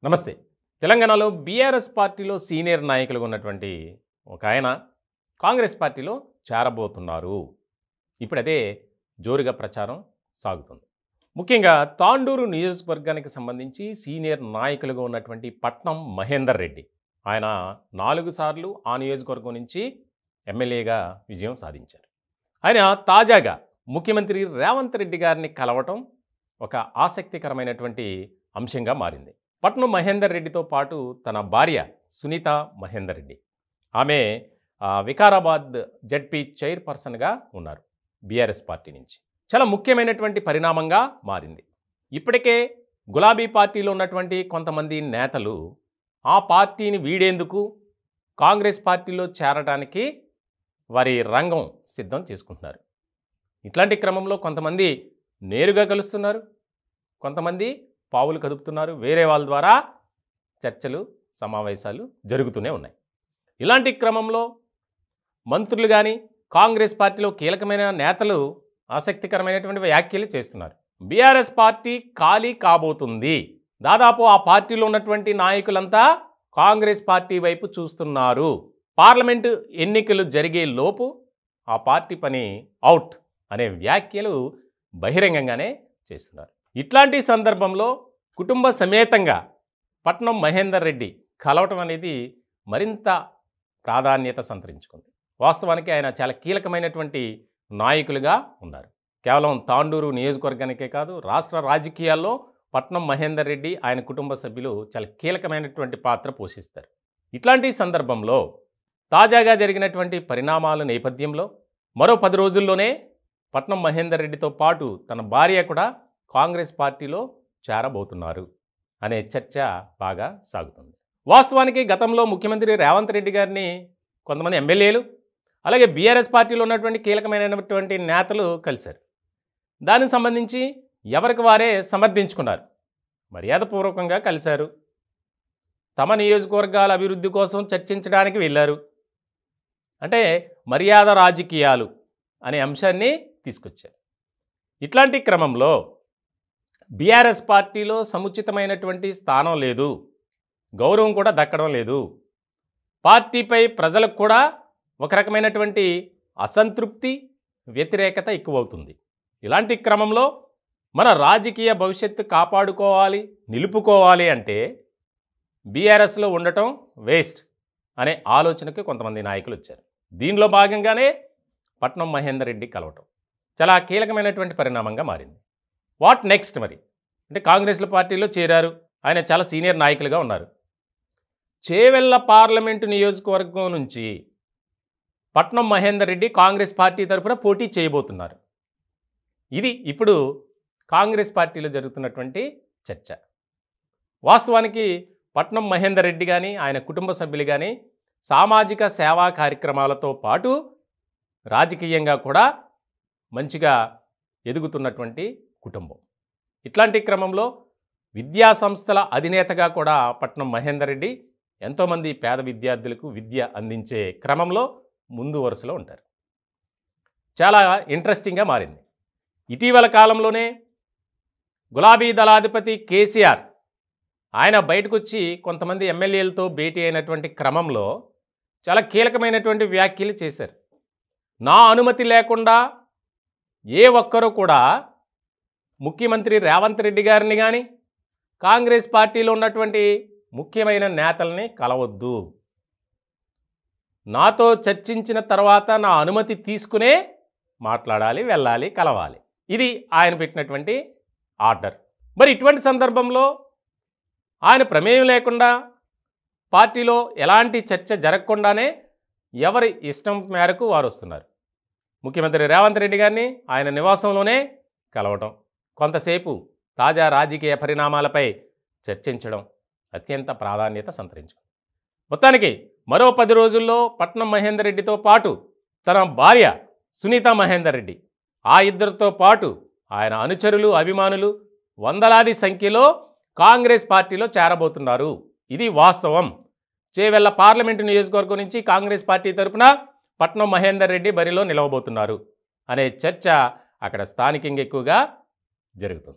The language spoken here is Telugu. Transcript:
నమస్తే. తెలంగాణలో బీఆర్ఎస్ పార్టీలో సీనియర్ నాయకులుగా ఉన్నటువంటి ఒక ఆయన కాంగ్రెస్ పార్టీలో చేరబోతున్నారు. ఇప్పుడదే జోరుగా ప్రచారం సాగుతుంది. ముఖ్యంగా తాండూరు నియోజకవర్గానికి సంబంధించి సీనియర్ నాయకులుగా ఉన్నటువంటి పట్నం మహేందర్ రెడ్డి. ఆయన 4 సార్లు ఆ నియోజకవర్గం నుంచి ఎమ్మెల్యేగా విజయం సాధించారు. ఆయన తాజాగా ముఖ్యమంత్రి రేవంత్ రెడ్డి గారిని కలవటం ఒక ఆసక్తికరమైనటువంటి అంశంగా మారింది. పట్నం మహేందర్ రెడ్డితో పాటు తన భార్య సునీత మహేందర్ రెడ్డి, ఆమె వికారాబాద్ జడ్పీ చైర్పర్సన్గా ఉన్నారు బీఆర్ఎస్ పార్టీ నుంచి. చాలా ముఖ్యమైనటువంటి పరిణామంగా మారింది. ఇప్పటికే గులాబీ పార్టీలో ఉన్నటువంటి కొంతమంది నేతలు ఆ పార్టీని వీడేందుకు కాంగ్రెస్ పార్టీలో చేరడానికి వారి రంగం సిద్ధం చేసుకుంటున్నారు. ఇట్లాంటి క్రమంలో కొంతమంది నేరుగా కలుస్తున్నారు, కొంతమంది పావులు కదుపుతున్నారు, వేరే వాళ్ళ ద్వారా చర్చలు సమావేశాలు జరుగుతూనే ఉన్నాయి. ఇలాంటి క్రమంలో మంత్రులు కానీ కాంగ్రెస్ పార్టీలో కీలకమైన నేతలు ఆసక్తికరమైనటువంటి వ్యాఖ్యలు చేస్తున్నారు. బీఆర్ఎస్ పార్టీ ఖాళీ కాబోతుంది, దాదాపు ఆ పార్టీలో ఉన్నటువంటి నాయకులంతా కాంగ్రెస్ పార్టీ వైపు చూస్తున్నారు, పార్లమెంటు ఎన్నికలు జరిగే లోపు ఆ పార్టీ పని అవుట్ అనే వ్యాఖ్యలు బహిరంగంగానే చేస్తున్నారు. ఇట్లాంటి సందర్భంలో కుటుంబ సమేతంగా పట్నం మహేందర్ రెడ్డి కలవటం అనేది మరింత ప్రాధాన్యత సంతరించుకుంది. వాస్తవానికి ఆయన చాలా కీలకమైనటువంటి నాయకులుగా ఉన్నారు. కేవలం తాండూరు నియోజకవర్గానికే కాదు, రాష్ట్ర రాజకీయాల్లో పట్నం మహేందర్ రెడ్డి ఆయన కుటుంబ సభ్యులు చాలా కీలకమైనటువంటి పాత్ర పోషిస్తారు. ఇట్లాంటి సందర్భంలో తాజాగా జరిగినటువంటి పరిణామాల నేపథ్యంలో మరో 10 రోజుల్లోనే పట్నం మహేందర్ రెడ్డితో పాటు తన భార్య కూడా కాంగ్రెస్ పార్టీలో చేరబోతున్నారు అనే చర్చ బాగా సాగుతుంది. వాస్తవానికి గతంలో ముఖ్యమంత్రి రేవంత్ రెడ్డి గారిని కొంతమంది ఎమ్మెల్యేలు, అలాగే బీఆర్ఎస్ పార్టీలో ఉన్నటువంటి కీలకమైనటువంటి నేతలు కలిశారు. దానికి సంబంధించి ఎవరికి వారే సమర్థించుకున్నారు, మర్యాదపూర్వకంగా కలిశారు, తమ నియోజకవర్గాల అభివృద్ధి కోసం చర్చించడానికి వెళ్ళారు. అంటే మర్యాద రాజకీయాలు అనే అంశాన్ని తీసుకొచ్చారు. ఇట్లాంటి క్రమంలో బీఆర్ఎస్ పార్టీలో సముచితమైనటువంటి స్థానం లేదు, గౌరవం కూడా దక్కడం లేదు, పార్టీపై ప్రజలకు కూడా ఒక రకమైనటువంటి అసంతృప్తి, వ్యతిరేకత ఎక్కువవుతుంది. ఇలాంటి క్రమంలో మన రాజకీయ భవిష్యత్తు కాపాడుకోవాలి, నిలుపుకోవాలి అంటే బీఆర్ఎస్లో ఉండటం వేస్ట్ అనే ఆలోచనకు కొంతమంది నాయకులు వచ్చారు. దీనిలో భాగంగానే పట్నం మహేందర్ రెడ్డి కలవటం చాలా కీలకమైనటువంటి పరిణామంగా మారింది. వాట్ నెక్స్ట్ మరి అంటే కాంగ్రెస్ పార్టీలో చేరారు, ఆయన చాలా సీనియర్ నాయకులుగా ఉన్నారు. చేవెళ్ల పార్లమెంటు నియోజకవర్గం నుంచి పట్నం మహేందర్ రెడ్డి కాంగ్రెస్ పార్టీ తరఫున పోటీ చేయబోతున్నారు. ఇది ఇప్పుడు కాంగ్రెస్ పార్టీలో జరుగుతున్నటువంటి చర్చ. వాస్తవానికి పట్నం మహేందర్ రెడ్డి కానీ ఆయన కుటుంబ సభ్యులు కానీ సామాజిక సేవా కార్యక్రమాలతో పాటు రాజకీయంగా కూడా మంచిగా ఎదుగుతున్నటువంటి కుటుంబం. ఇట్లాంటి క్రమంలో విద్యా సంస్థల అధినేతగా కూడా పట్నం మహేందర్ రెడ్డి ఎంతోమంది పేద విద్యార్థులకు విద్య అందించే క్రమంలో ముందు వరుసలో ఉంటారు. చాలా ఇంట్రెస్టింగ్గా మారింది. ఇటీవల కాలంలోనే గులాబీ దళాధిపతి కేసీఆర్ ఆయన బయటకు వచ్చి కొంతమంది ఎమ్మెల్యేలతో భేటీ అయినటువంటి క్రమంలో చాలా కీలకమైనటువంటి వ్యాఖ్యలు చేశారు. నా అనుమతి లేకుండా ఏ ఒక్కరూ కూడా ముఖ్యమంత్రి రేవంత్ రెడ్డి గారిని కానీ కాంగ్రెస్ పార్టీలో ఉన్నటువంటి ముఖ్యమైన నేతల్ని కలవద్దు, నాతో చర్చించిన తర్వాత నా అనుమతి తీసుకునే మాట్లాడాలి, వెళ్ళాలి, కలవాలి. ఇది ఆయన పెట్టినటువంటి ఆర్డర్. మరి ఇటువంటి సందర్భంలో ఆయన ప్రమేయం లేకుండా పార్టీలో ఎలాంటి చర్చ జరగకుండానే ఎవరి ఇష్టం మేరకు వారు వస్తున్నారు. ముఖ్యమంత్రి రేవంత్ రెడ్డి గారిని ఆయన నివాసంలోనే కలవటం, కొంతసేపు తాజా రాజకీయ పరిణామాలపై చర్చించడం అత్యంత ప్రాధాన్యత సంతరించుకుంది. మొత్తానికి మరో 10 రోజుల్లో పట్నం మహేందర్ రెడ్డితో పాటు తన భార్య సునీత మహేందర్ రెడ్డి, ఆ ఇద్దరితో పాటు ఆయన అనుచరులు, అభిమానులు వందలాది సంఖ్యలో కాంగ్రెస్ పార్టీలో చేరబోతున్నారు. ఇది వాస్తవం. చేవెళ్ల పార్లమెంటు నియోజకవర్గం నుంచి కాంగ్రెస్ పార్టీ తరఫున పట్నం మహేందర్ రెడ్డి బరిలో నిలవబోతున్నారు అనే చర్చ అక్కడ స్థానికంగా ఎక్కువగా జరుగుతుంది.